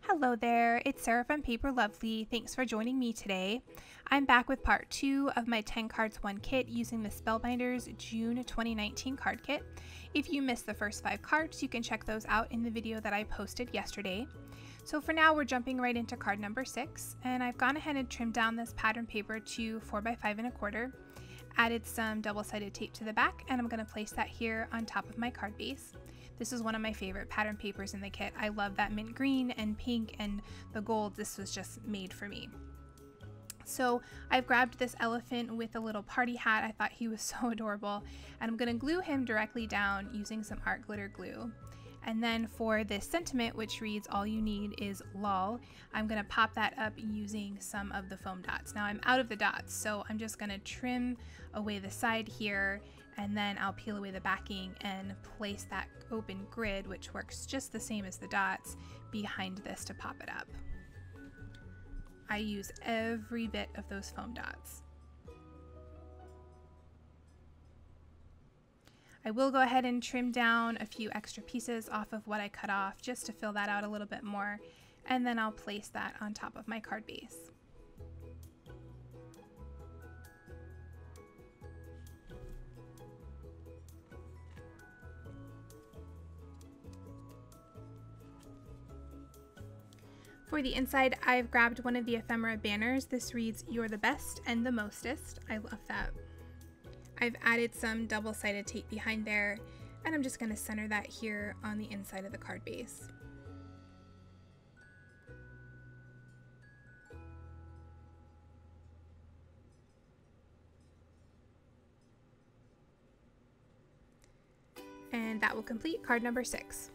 Hello there, it's Sarah from Paper Lovely. Thanks for joining me today. I'm back with part 2 of my 10 cards 1 kit using the Spellbinders June 2019 card kit. If you missed the first 5 cards, you can check those out in the video that I posted yesterday. So for now, we're jumping right into card number 6, and I've gone ahead and trimmed down this pattern paper to 4x5 1/4, added some double-sided tape to the back, and I'm going to place that here on top of my card base. This is one of my favorite pattern papers in the kit. I love that mint green and pink and the gold. This was just made for me. So I've grabbed this elephant with a little party hat. I thought he was so adorable. And I'm going to glue him directly down using some art glitter glue. And then for this sentiment, which reads, "All you need is lol," I'm going to pop that up using some of the foam dots. Now I'm out of the dots, so I'm just going to trim away the side here, and then I'll peel away the backing and place that open grid, which works just the same as the dots, behind this to pop it up. I use every bit of those foam dots. I will go ahead and trim down a few extra pieces off of what I cut off just to fill that out a little bit more, and then I'll place that on top of my card base. For the inside, I've grabbed one of the ephemera banners. This reads, "You're the best and the mostest." I love that. I've added some double-sided tape behind there, and I'm just going to center that here on the inside of the card base. And that will complete card number 6.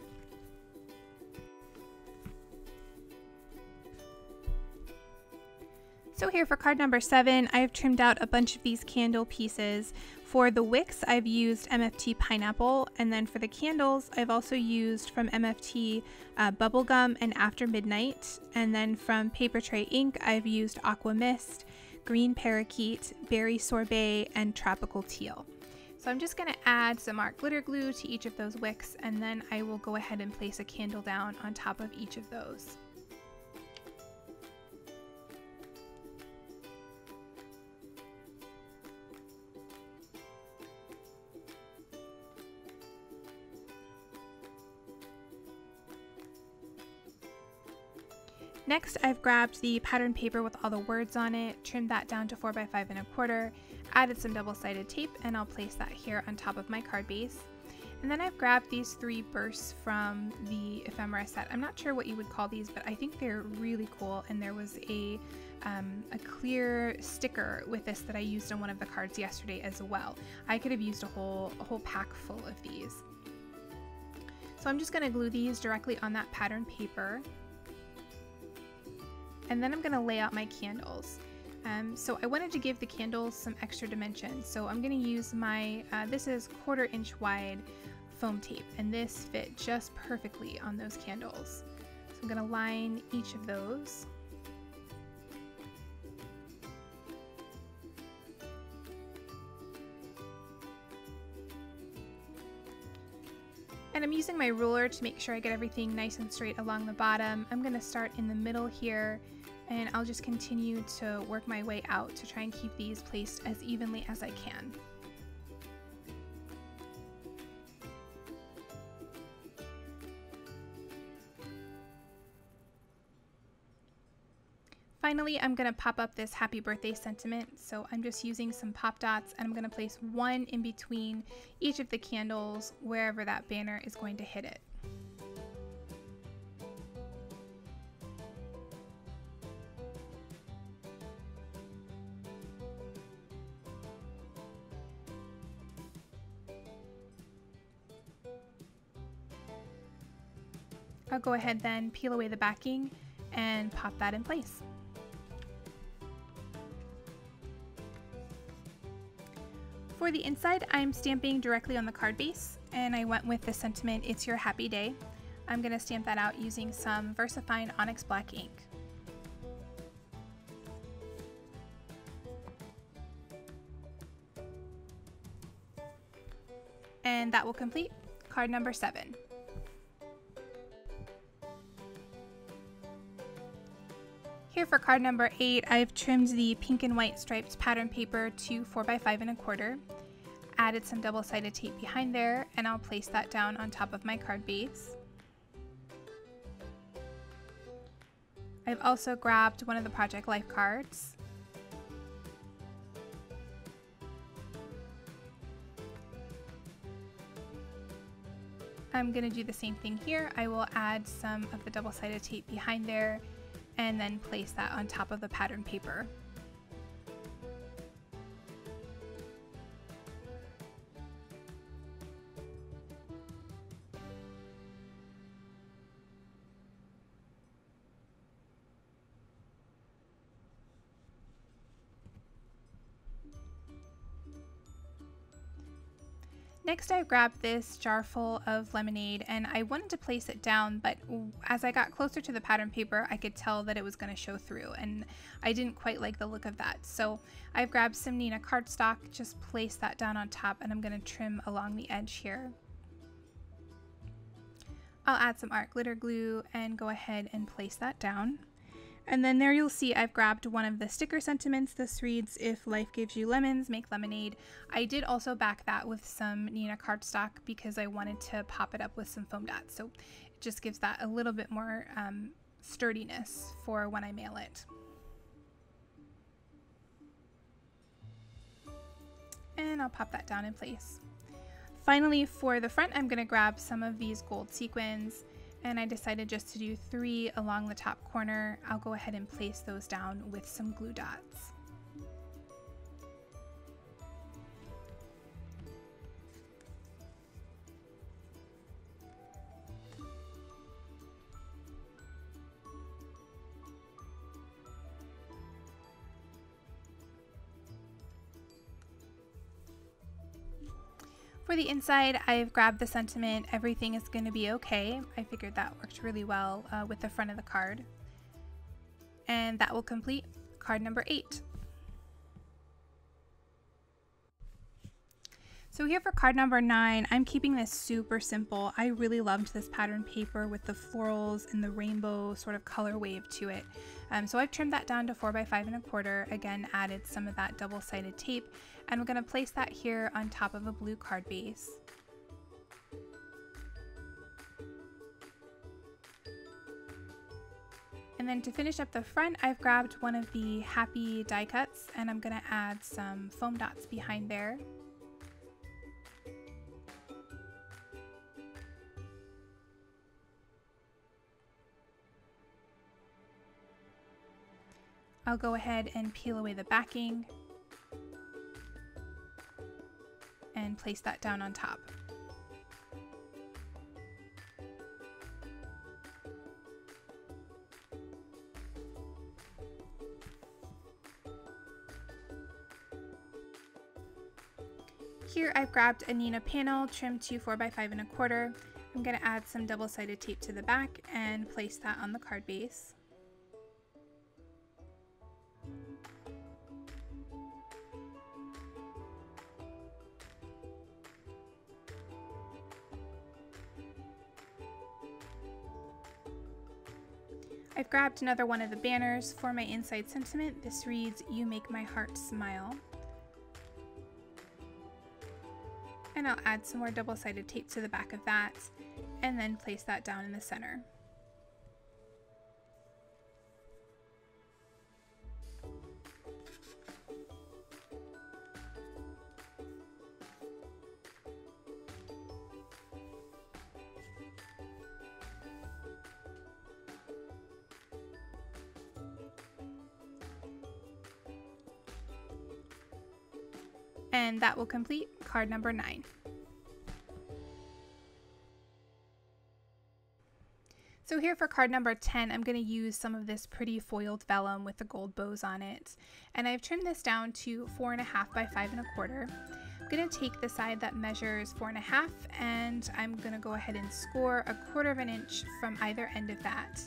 So here for card number 7, I've trimmed out a bunch of these candle pieces. For the wicks, I've used MFT Pineapple, and then for the candles, I've also used from MFT Bubblegum and After Midnight, and then from Paper Tray Ink, I've used Aqua Mist, Green Parakeet, Berry Sorbet, and Tropical Teal. So I'm just going to add some art glitter glue to each of those wicks, and then I will go ahead and place a candle down on top of each of those. Next, I've grabbed the pattern paper with all the words on it, trimmed that down to 4x5 1/4, added some double-sided tape, and I'll place that here on top of my card base. And then I've grabbed these 3 bursts from the ephemera set. I'm not sure what you would call these, but I think they're really cool, and there was a clear sticker with this that I used on one of the cards yesterday as well. I could have used a whole pack full of these. So I'm just going to glue these directly on that pattern paper. And then I'm going to lay out my candles. So I wanted to give the candles some extra dimension. So I'm going to use my, this is 1/4 inch wide foam tape, and this fit just perfectly on those candles. So I'm going to line each of those. And I'm using my ruler to make sure I get everything nice and straight along the bottom. I'm going to start in the middle here, and I'll just continue to work my way out to try and keep these placed as evenly as I can. Finally, I'm going to pop up this happy birthday sentiment, so I'm just using some pop dots, and I'm going to place one in between each of the candles wherever that banner is going to hit it. I'll go ahead then, peel away the backing, and pop that in place. For the inside, I'm stamping directly on the card base, and I went with the sentiment, "It's your happy day." I'm going to stamp that out using some VersaFine Onyx Black ink. And that will complete card number 7. Here for card number 8, I've trimmed the pink and white striped pattern paper to 4x5 1/4, added some double-sided tape behind there, and I'll place that down on top of my card base. I've also grabbed one of the Project Life cards. I'm going to do the same thing here. I will add some of the double-sided tape behind there and then place that on top of the pattern paper. Next, I grabbed this jar full of lemonade and I wanted to place it down, but as I got closer to the pattern paper, I could tell that it was going to show through and I didn't quite like the look of that. So I've grabbed some Neenah cardstock, just place that down on top, and I'm going to trim along the edge here. I'll add some art glitter glue and go ahead and place that down. And then there you'll see I've grabbed one of the sticker sentiments. This reads, "If life gives you lemons, make lemonade." I did also back that with some Neenah cardstock because I wanted to pop it up with some foam dots. So it just gives that a little bit more sturdiness for when I mail it. And I'll pop that down in place. Finally, for the front, I'm going to grab some of these gold sequins. And I decided just to do 3 along the top corner. I'll go ahead and place those down with some glue dots. For the inside, I've grabbed the sentiment, "Everything is going to be okay." I figured that worked really well with the front of the card. And that will complete card number 8. So here for card number 9, I'm keeping this super simple. I really loved this pattern paper with the florals and the rainbow sort of color wave to it. So I've trimmed that down to 4x5 1/4, again added some of that double-sided tape, and we're going to place that here on top of a blue card base. And then to finish up the front, I've grabbed one of the happy die cuts and I'm going to add some foam dots behind there. I'll go ahead and peel away the backing and place that down on top. Here I've grabbed a Neenah panel trimmed to 4x5 1/4. I'm going to add some double-sided tape to the back and place that on the card base. I've grabbed another one of the banners for my inside sentiment. This reads, "You make my heart smile." And I'll add some more double-sided tape to the back of that and then place that down in the center. And that will complete card number 9. So here for card number 10, I'm going to use some of this pretty foiled vellum with the gold bows on it. And I've trimmed this down to 4.5x5 1/4. I'm going to take the side that measures 4.5 and I'm going to go ahead and score 1/4 inch from either end of that.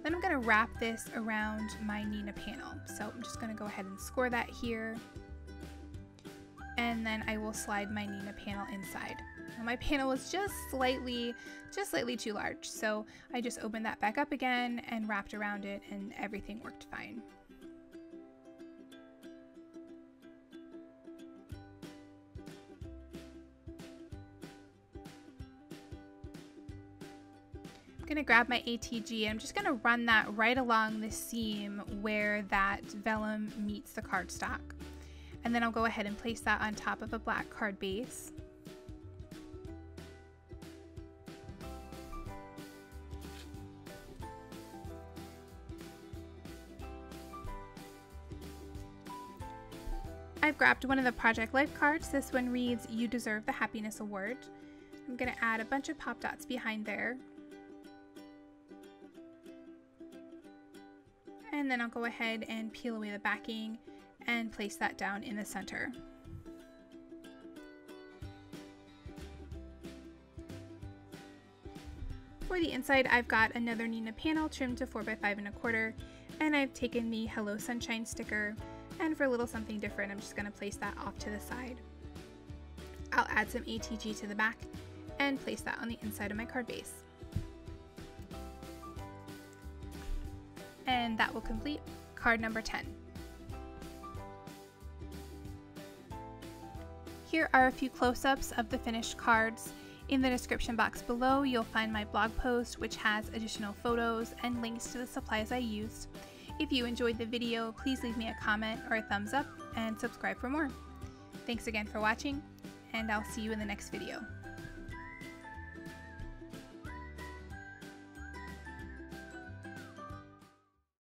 Then I'm going to wrap this around my Neenah panel. So I'm just going to go ahead and score that here. And then I will slide my Neenah panel inside. My panel was just slightly too large, so I just opened that back up again and wrapped around it, and everything worked fine. I'm gonna grab my ATG and I'm just gonna run that right along the seam where that vellum meets the cardstock. And then I'll go ahead and place that on top of a black card base. I've grabbed one of the Project Life cards. This one reads, "You deserve the happiness award." I'm gonna add a bunch of pop dots behind there. And then I'll go ahead and peel away the backing and place that down in the center. For the inside, I've got another Nina panel trimmed to 4x5 1/4, and I've taken the Hello Sunshine sticker, and for a little something different, I'm just going to place that off to the side. I'll add some ATG to the back and place that on the inside of my card base. And that will complete card number 10. Here are a few close-ups of the finished cards. In the description box below, you'll find my blog post, which has additional photos and links to the supplies I used. If you enjoyed the video, please leave me a comment or a thumbs up and subscribe for more. Thanks again for watching, and I'll see you in the next video.